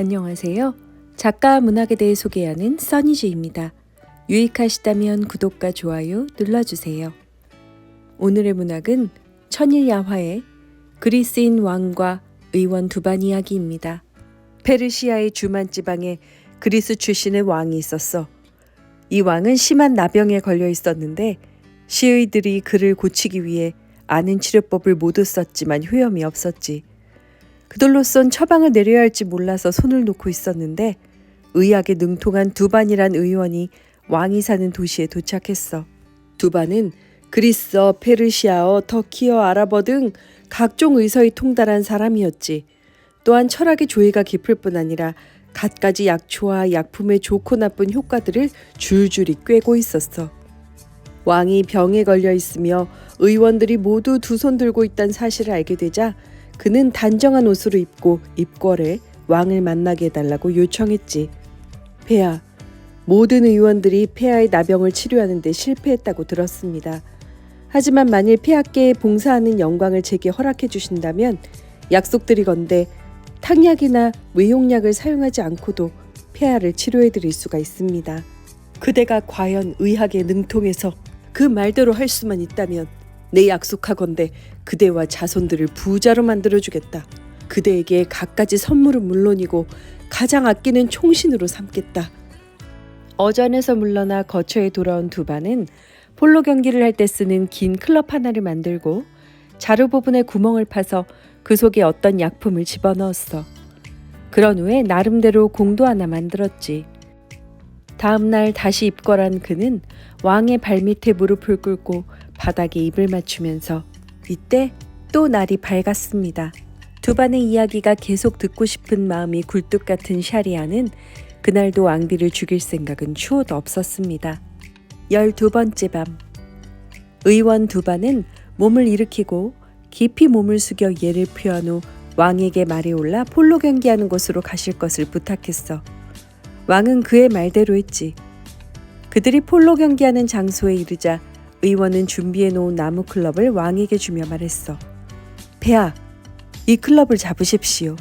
안녕하세요. 작가 문학에 대해 소개하는 써니즈입니다. 유익하시다면 구독과 좋아요 눌러주세요. 오늘의 문학은 천일야화의 그리스인 왕과 의원 두반 이야기입니다. 페르시아의 주만 지방에 그리스 출신의 왕이 있었어. 이 왕은 심한 나병에 걸려 있었는데 시의들이 그를 고치기 위해 아는 치료법을 모두 썼지만 효험이 없었지. 그들로선 처방을 내려야 할지 몰라서 손을 놓고 있었는데 의학에 능통한 두반이란 의원이 왕이 사는 도시에 도착했어. 두반은 그리스어, 페르시아어, 터키어, 아랍어 등 각종 의서에 통달한 사람이었지. 또한 철학의 조예가 깊을 뿐 아니라 갖가지 약초와 약품의 좋고 나쁜 효과들을 줄줄이 꿰고 있었어. 왕이 병에 걸려 있으며 의원들이 모두 두 손 들고 있다는 사실을 알게 되자 그는 단정한 옷으로 입고 입궐에 왕을 만나게 해달라고 요청했지. 폐하, 모든 의원들이 폐하의 나병을 치료하는 데 실패했다고 들었습니다. 하지만 만일 폐하께 봉사하는 영광을 제게 허락해 주신다면 약속드리건대 탕약이나 외용약을 사용하지 않고도 폐하를 치료해 드릴 수가 있습니다. 그대가 과연 의학에 능통해서 그 말대로 할 수만 있다면 내 약속하건대 그대와 자손들을 부자로 만들어주겠다. 그대에게 갖가지 선물은 물론이고 가장 아끼는 총신으로 삼겠다. 어전에서 물러나 거처에 돌아온 두반은 폴로 경기를 할 때 쓰는 긴 클럽 하나를 만들고 자루 부분에 구멍을 파서 그 속에 어떤 약품을 집어넣었어. 그런 후에 나름대로 공도 하나 만들었지. 다음 날 다시 입궐한 그는 왕의 발밑에 무릎을 꿇고 바닥에 입을 맞추면서 이때 또 날이 밝았습니다. 두반의 이야기가 계속 듣고 싶은 마음이 굴뚝 같은 샤리아는 그날도 왕비를 죽일 생각은 추호도 없었습니다. 12번째 밤, 의원 두반은 몸을 일으키고 깊이 몸을 숙여 예를 표한 후 왕에게 말이 올라 폴로 경기하는 곳으로 가실 것을 부탁했어. 왕은 그의 말대로 했지. 그들이 폴로 경기하는 장소에 이르자 의원은 준비해 놓은 나무 클럽을 왕에게 주며 말했어. 폐하, 이 클럽을 잡으십시오.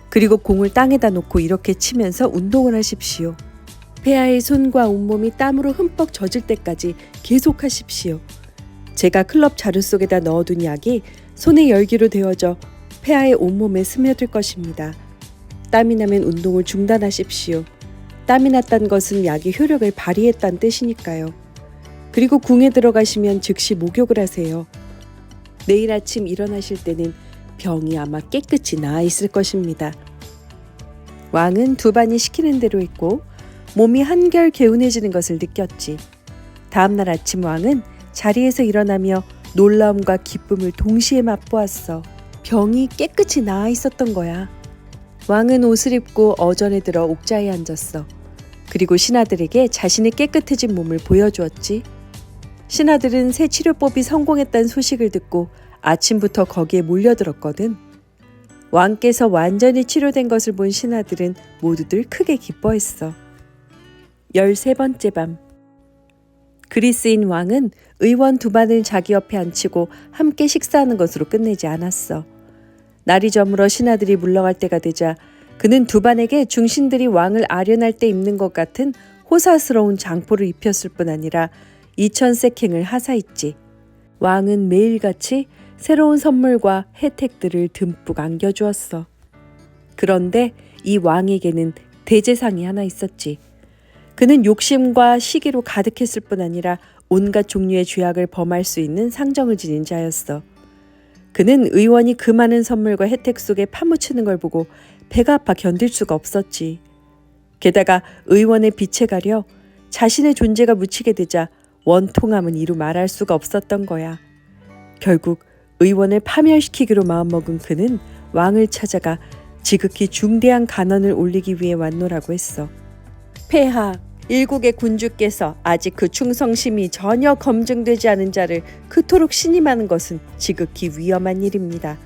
그리고 공을 땅에다 놓고 이렇게 치면서 운동을 하십시오. 폐하의 손과 온몸이 땀으로 흠뻑 젖을 때까지 계속하십시오. 제가 클럽 자루 속에다 넣어둔 약이 손의 열기로 데워져 폐하의 온몸에 스며들 것입니다. 땀이 나면 운동을 중단하십시오. 땀이 났다는 것은 약이 효력을 발휘했다는 뜻이니까요. 그리고 궁에 들어가시면 즉시 목욕을 하세요. 내일 아침 일어나실 때는 병이 아마 깨끗이 나아 있을 것입니다. 왕은 두반이 시키는 대로 했고 몸이 한결 개운해지는 것을 느꼈지. 다음 날 아침 왕은 자리에서 일어나며 놀라움과 기쁨을 동시에 맛보았어. 병이 깨끗이 나아 있었던 거야. 왕은 옷을 입고 어전에 들어 옥자에 앉았어. 그리고 신하들에게 자신의 깨끗해진 몸을 보여주었지. 신하들은 새 치료법이 성공했다는 소식을 듣고 아침부터 거기에 몰려들었거든. 왕께서 완전히 치료된 것을 본 신하들은 모두들 크게 기뻐했어. 13번째 밤, 그리스인 왕은 의원 두반을 자기 옆에 앉히고 함께 식사하는 것으로 끝내지 않았어. 날이 저물어 신하들이 물러갈 때가 되자 그는 두반에게 중신들이 왕을 아련할 때 입는 것 같은 호사스러운 장포를 입혔을 뿐 아니라 2000세킹을 하사했지. 왕은 매일같이 새로운 선물과 혜택들을 듬뿍 안겨주었어. 그런데 이 왕에게는 대제상이 하나 있었지. 그는 욕심과 시기로 가득했을 뿐 아니라 온갖 종류의 죄악을 범할 수 있는 상정을 지닌 자였어. 그는 의원이 그 많은 선물과 혜택 속에 파묻히는 걸 보고 배가 아파 견딜 수가 없었지. 게다가 의원의 빛에 가려 자신의 존재가 묻히게 되자 원통함은 이루 말할 수가 없었던 거야. 결국 의원을 파멸시키기로 마음먹은 그는 왕을 찾아가 지극히 중대한 간언을 올리기 위해 왔노라고 했어. 폐하, 일국의 군주께서 아직 그 충성심이 전혀 검증되지 않은 자를 그토록 신임하는 것은 지극히 위험한 일입니다.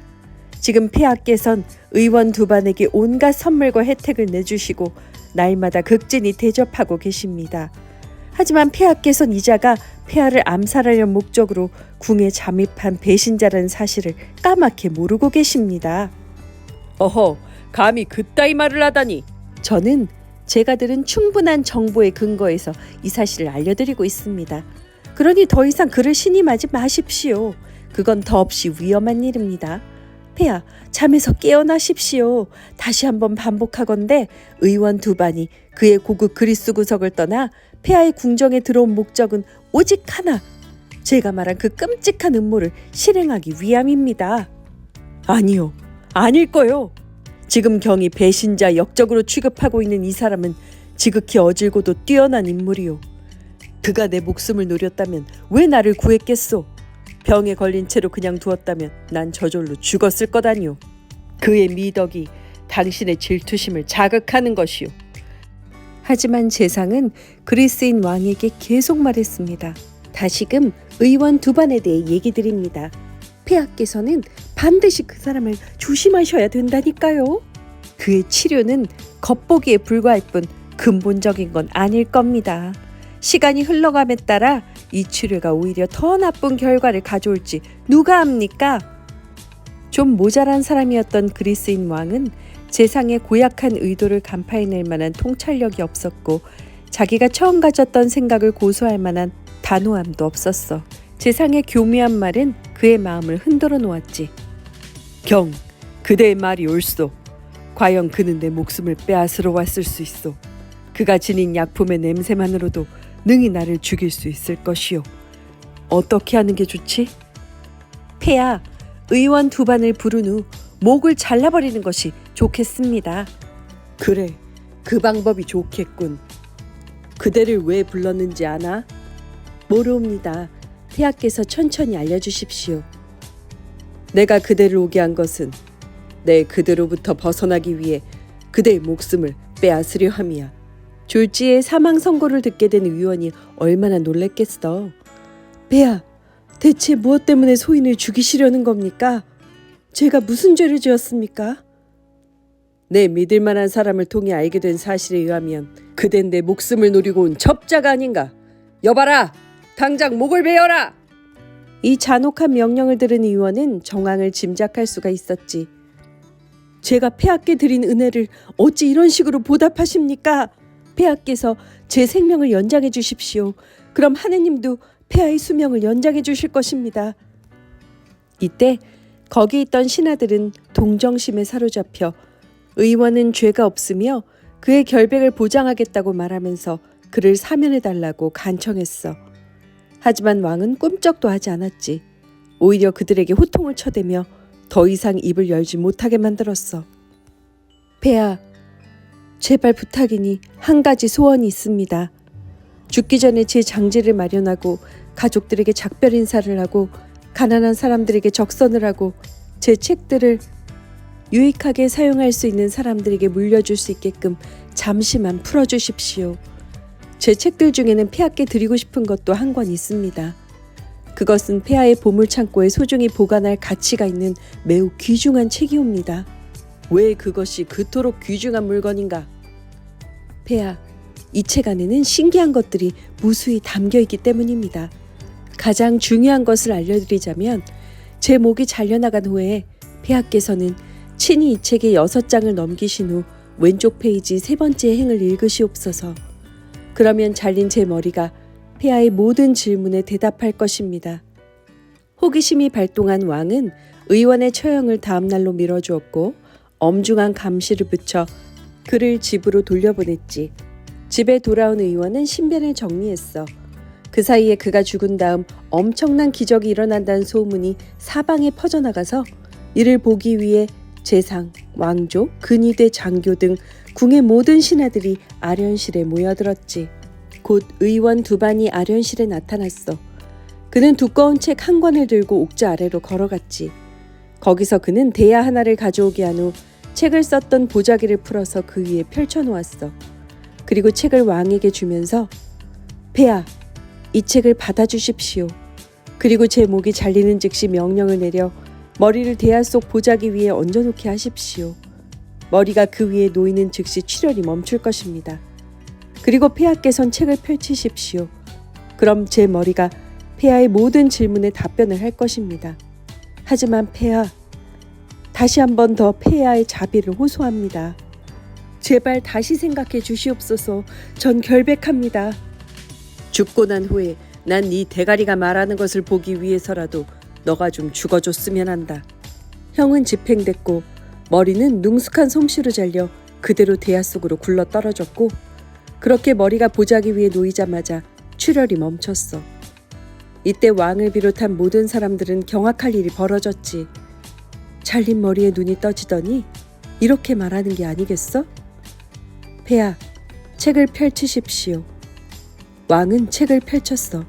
지금 폐하께선 의원 두반에게 온갖 선물과 혜택을 내주시고 날마다 극진히 대접하고 계십니다. 하지만 폐하께선 이자가 폐하를 암살하려는 목적으로 궁에 잠입한 배신자라는 사실을 까맣게 모르고 계십니다. 어허, 감히 그따위 말을 하다니. 저는 제가 들은 충분한 정보에 근거해서 이 사실을 알려드리고 있습니다. 그러니 더 이상 그를 신임하지 마십시오. 그건 더없이 위험한 일입니다. 폐하, 잠에서 깨어나십시오. 다시 한번 반복하건대 의원 두반이 그의 고국 그리스 구석을 떠나 폐하의 궁정에 들어온 목적은 오직 하나, 제가 말한 그 끔찍한 음모를 실행하기 위함입니다. 아니요, 아닐 거요. 지금 경이 배신자 역적으로 취급하고 있는 이 사람은 지극히 어질고도 뛰어난 인물이요. 그가 내 목숨을 노렸다면 왜 나를 구했겠소? 병에 걸린 채로 그냥 두었다면 난 저절로 죽었을 거다니요. 그의 미덕이 당신의 질투심을 자극하는 것이요. 하지만 재상은 그리스인 왕에게 계속 말했습니다. 다시금 의원 두반에 대해 얘기 드립니다. 폐하께서는 반드시 그 사람을 조심하셔야 된다니까요. 그의 치료는 겉보기에 불과할 뿐 근본적인 건 아닐 겁니다. 시간이 흘러감에 따라 이 치료가 오히려 더 나쁜 결과를 가져올지 누가 압니까? 좀 모자란 사람이었던 그리스인 왕은 재상의 고약한 의도를 간파해낼 만한 통찰력이 없었고 자기가 처음 가졌던 생각을 고수할 만한 단호함도 없었어. 재상의 교묘한 말은 그의 마음을 흔들어 놓았지. 경, 그대의 말이 옳소. 과연 그는 내 목숨을 빼앗으러 왔을 수 있어. 그가 지닌 약품의 냄새만으로도 능히 나를 죽일 수 있을 것이요. 어떻게 하는 게 좋지? 폐하, 의원 두반을 부른 후 목을 잘라버리는 것이 좋겠습니다. 그래, 그 방법이 좋겠군. 그대를 왜 불렀는지 아나? 모르옵니다. 폐하께서 천천히 알려주십시오. 내가 그대를 오게 한 것은 내 그대로부터 벗어나기 위해 그대의 목숨을 빼앗으려 함이야. 졸지의 사망 선고를 듣게 된 의원이 얼마나 놀랬겠어. 폐하, 대체 무엇 때문에 소인을 죽이시려는 겁니까? 제가 무슨 죄를 지었습니까? 내 믿을 만한 사람을 통해 알게 된 사실에 의하면 그댄 내 목숨을 노리고 온 접자가 아닌가. 여봐라! 당장 목을 베어라! 이 잔혹한 명령을 들은 의원은 정황을 짐작할 수가 있었지. 제가 폐하께 드린 은혜를 어찌 이런 식으로 보답하십니까? 폐하께서 제 생명을 연장해 주십시오. 그럼 하느님도 폐하의 수명을 연장해 주실 것입니다. 이때 거기 있던 신하들은 동정심에 사로잡혀 의원은 죄가 없으며 그의 결백을 보장하겠다고 말하면서 그를 사면해달라고 간청했어. 하지만 왕은 꿈쩍도 하지 않았지. 오히려 그들에게 호통을 쳐대며 더 이상 입을 열지 못하게 만들었어. 폐하, 제발 부탁이니 한 가지 소원이 있습니다. 죽기 전에 제 장지를 마련하고 가족들에게 작별 인사를 하고 가난한 사람들에게 적선을 하고 제 책들을 유익하게 사용할 수 있는 사람들에게 물려줄 수 있게끔 잠시만 풀어주십시오. 제 책들 중에는 폐하께 드리고 싶은 것도 한 권 있습니다. 그것은 폐하의 보물창고에 소중히 보관할 가치가 있는 매우 귀중한 책이옵니다. 왜 그것이 그토록 귀중한 물건인가? 폐하, 이 책 안에는 신기한 것들이 무수히 담겨있기 때문입니다. 가장 중요한 것을 알려드리자면 제 목이 잘려나간 후에 폐하께서는 친히 이 책의 6장을 넘기신 후 왼쪽 페이지 3번째 행을 읽으시옵소서. 그러면 잘린 제 머리가 폐하의 모든 질문에 대답할 것입니다. 호기심이 발동한 왕은 의원의 처형을 다음 날로 미뤄주었고 엄중한 감시를 붙여 그를 집으로 돌려보냈지. 집에 돌아온 의원은 신변을 정리했어. 그 사이에 그가 죽은 다음 엄청난 기적이 일어난다는 소문이 사방에 퍼져나가서 이를 보기 위해 재상, 왕조, 근위대 장교 등 궁의 모든 신하들이 아련실에 모여들었지. 곧 의원 두반이 아련실에 나타났어. 그는 두꺼운 책 한 권을 들고 옥좌 아래로 걸어갔지. 거기서 그는 대야 하나를 가져오게 한 후 책을 썼던 보자기를 풀어서 그 위에 펼쳐놓았어. 그리고 책을 왕에게 주면서 폐하, 이 책을 받아주십시오. 그리고 제 목이 잘리는 즉시 명령을 내려 머리를 대야 속 보자기 위에 얹어놓게 하십시오. 머리가 그 위에 놓이는 즉시 출혈이 멈출 것입니다. 그리고 폐하께선 책을 펼치십시오. 그럼 제 머리가 폐하의 모든 질문에 답변을 할 것입니다. 하지만 폐하, 다시 한 번 더 폐하의 자비를 호소합니다. 제발 다시 생각해 주시옵소서. 전 결백합니다. 죽고 난 후에 난 네 대가리가 말하는 것을 보기 위해서라도 너가 좀 죽어줬으면 한다. 형은 집행됐고 머리는 능숙한 솜씨로 잘려 그대로 대야 속으로 굴러 떨어졌고, 그렇게 머리가 보자기 위에 놓이자마자 출혈이 멈췄어. 이때 왕을 비롯한 모든 사람들은 경악할 일이 벌어졌지. 잘린 머리에 눈이 떠지더니 이렇게 말하는 게 아니겠어? 폐하, 책을 펼치십시오. 왕은 책을 펼쳤어.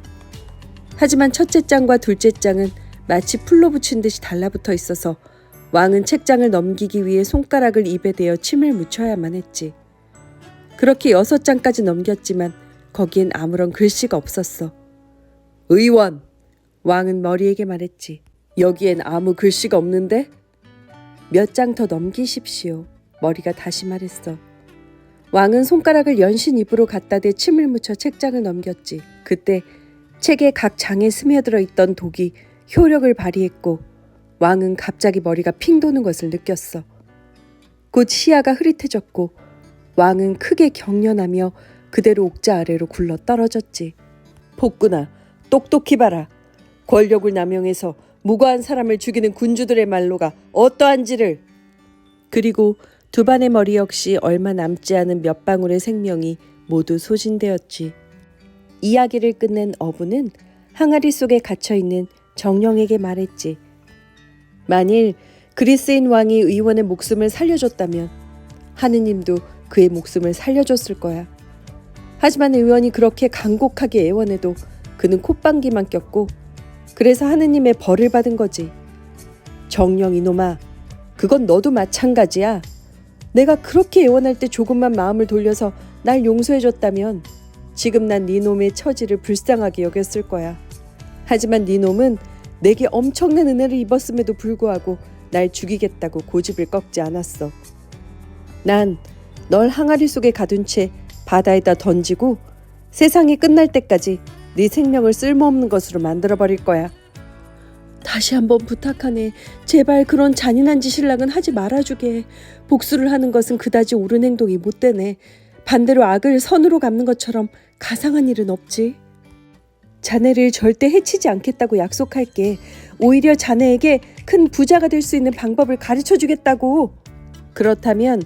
하지만 첫째 장과 둘째 장은 마치 풀로 붙인 듯이 달라붙어 있어서 왕은 책장을 넘기기 위해 손가락을 입에 대어 침을 묻혀야만 했지. 그렇게 6장까지 넘겼지만 거기엔 아무런 글씨가 없었어. 의원! 왕은 머리에게 말했지. 여기엔 아무 글씨가 없는데? 몇 장 더 넘기십시오. 머리가 다시 말했어. 왕은 손가락을 연신 입으로 갖다 대 침을 묻혀 책장을 넘겼지. 그때 책의 각 장에 스며들어 있던 독이 효력을 발휘했고 왕은 갑자기 머리가 핑 도는 것을 느꼈어. 곧 시야가 흐릿해졌고 왕은 크게 경련하며 그대로 옥자 아래로 굴러 떨어졌지. 폭군아, 똑똑히 봐라. 권력을 남용해서 무고한 사람을 죽이는 군주들의 말로가 어떠한지를. 그리고 두반의 머리 역시 얼마 남지 않은 몇 방울의 생명이 모두 소진되었지. 이야기를 끝낸 어부는 항아리 속에 갇혀있는 정령에게 말했지. 만일 그리스인 왕이 의원의 목숨을 살려줬다면 하느님도 그의 목숨을 살려줬을 거야. 하지만 의원이 그렇게 간곡하게 애원해도 그는 콧방귀만 꼈고, 그래서 하느님의 벌을 받은 거지. 정령 이놈아, 그건 너도 마찬가지야. 내가 그렇게 애원할 때 조금만 마음을 돌려서 날 용서해줬다면 지금 난 네 놈의 처지를 불쌍하게 여겼을 거야. 하지만 네 놈은 내게 엄청난 은혜를 입었음에도 불구하고 날 죽이겠다고 고집을 꺾지 않았어. 난 널 항아리 속에 가둔 채 바다에다 던지고 세상이 끝날 때까지 네 생명을 쓸모없는 것으로 만들어버릴 거야. 다시 한번 부탁하네. 제발 그런 잔인한 짓을랑은 하지 말아주게. 복수를 하는 것은 그다지 옳은 행동이 못 되네. 반대로 악을 선으로 갚는 것처럼 가상한 일은 없지. 자네를 절대 해치지 않겠다고 약속할게. 오히려 자네에게 큰 부자가 될 수 있는 방법을 가르쳐주겠다고. 그렇다면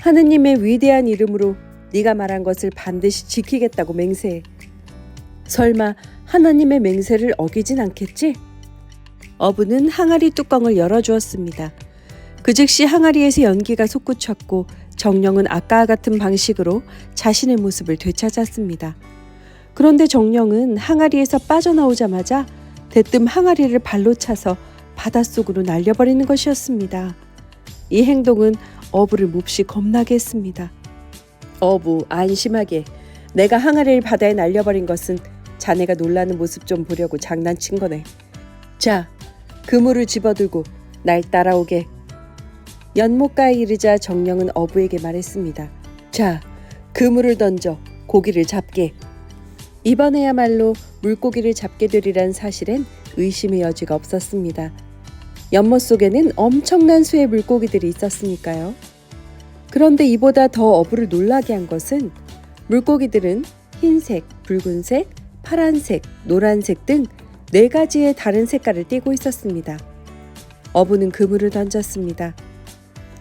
하느님의 위대한 이름으로 네가 말한 것을 반드시 지키겠다고 맹세해. 설마 하나님의 맹세를 어기진 않겠지? 어부는 항아리 뚜껑을 열어주었습니다. 그 즉시 항아리에서 연기가 솟구쳤고 정령은 아까와 같은 방식으로 자신의 모습을 되찾았습니다. 그런데 정령은 항아리에서 빠져나오자마자 대뜸 항아리를 발로 차서 바닷속으로 날려버리는 것이었습니다. 이 행동은 어부를 몹시 겁나게 했습니다. 어부, 안심하게. 내가 항아리를 바다에 날려버린 것은 자네가 놀라는 모습 좀 보려고 장난친 거네. 자, 그물을 집어들고 날 따라오게. 연못가에 이르자 정령은 어부에게 말했습니다. 자, 그물을 던져 고기를 잡게. 이번에야말로 물고기를 잡게 되리란 사실엔 의심의 여지가 없었습니다. 연못 속에는 엄청난 수의 물고기들이 있었으니까요. 그런데 이보다 더 어부를 놀라게 한 것은 물고기들은 흰색, 붉은색, 파란색, 노란색 등 4가지의 다른 색깔을 띠고 있었습니다. 어부는 그물을 던졌습니다.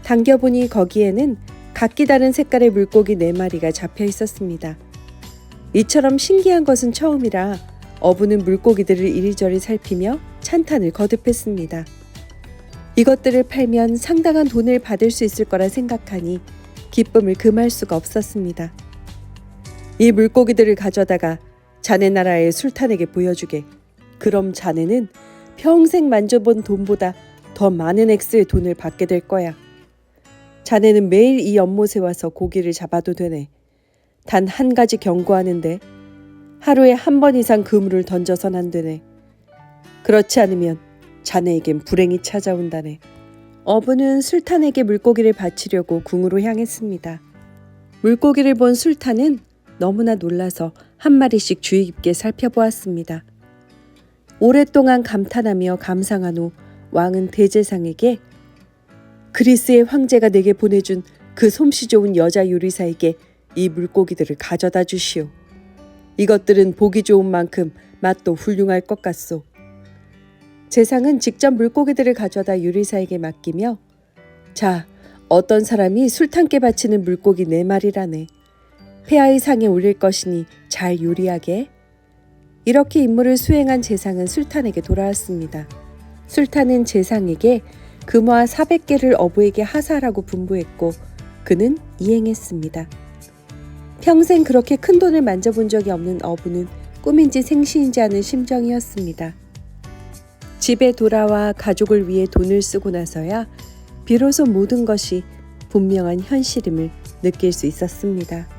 당겨보니 거기에는 각기 다른 색깔의 물고기 4마리가 잡혀 있었습니다. 이처럼 신기한 것은 처음이라 어부는 물고기들을 이리저리 살피며 찬탄을 거듭했습니다. 이것들을 팔면 상당한 돈을 받을 수 있을 거라 생각하니 기쁨을 금할 수가 없었습니다. 이 물고기들을 가져다가 자네 나라의 술탄에게 보여주게. 그럼 자네는 평생 만져본 돈보다 더 많은 액수의 돈을 받게 될 거야. 자네는 매일 이 연못에 와서 고기를 잡아도 되네. 단 한 가지 경고하는데 하루에 한 번 이상 그물을 던져선 안 되네. 그렇지 않으면 자네에겐 불행이 찾아온다네. 어부는 술탄에게 물고기를 바치려고 궁으로 향했습니다. 물고기를 본 술탄은 너무나 놀라서 한 마리씩 주의 깊게 살펴보았습니다. 오랫동안 감탄하며 감상한 후 왕은 대제상에게 그리스의 황제가 내게 보내준 그 솜씨 좋은 여자 요리사에게 이 물고기들을 가져다 주시오. 이것들은 보기 좋은 만큼 맛도 훌륭할 것 같소. 재상은 직접 물고기들을 가져다 요리사에게 맡기며 자, 어떤 사람이 술탄께 바치는 물고기 4마리라네. 폐하의 상에 올릴 것이니 잘 요리하게. 이렇게 임무를 수행한 재상은 술탄에게 돌아왔습니다. 술탄은 재상에게 금화 400개를 어부에게 하사하라고 분부했고 그는 이행했습니다. 평생 그렇게 큰 돈을 만져본 적이 없는 어부는 꿈인지 생시인지 하는 심정이었습니다. 집에 돌아와 가족을 위해 돈을 쓰고 나서야 비로소 모든 것이 분명한 현실임을 느낄 수 있었습니다.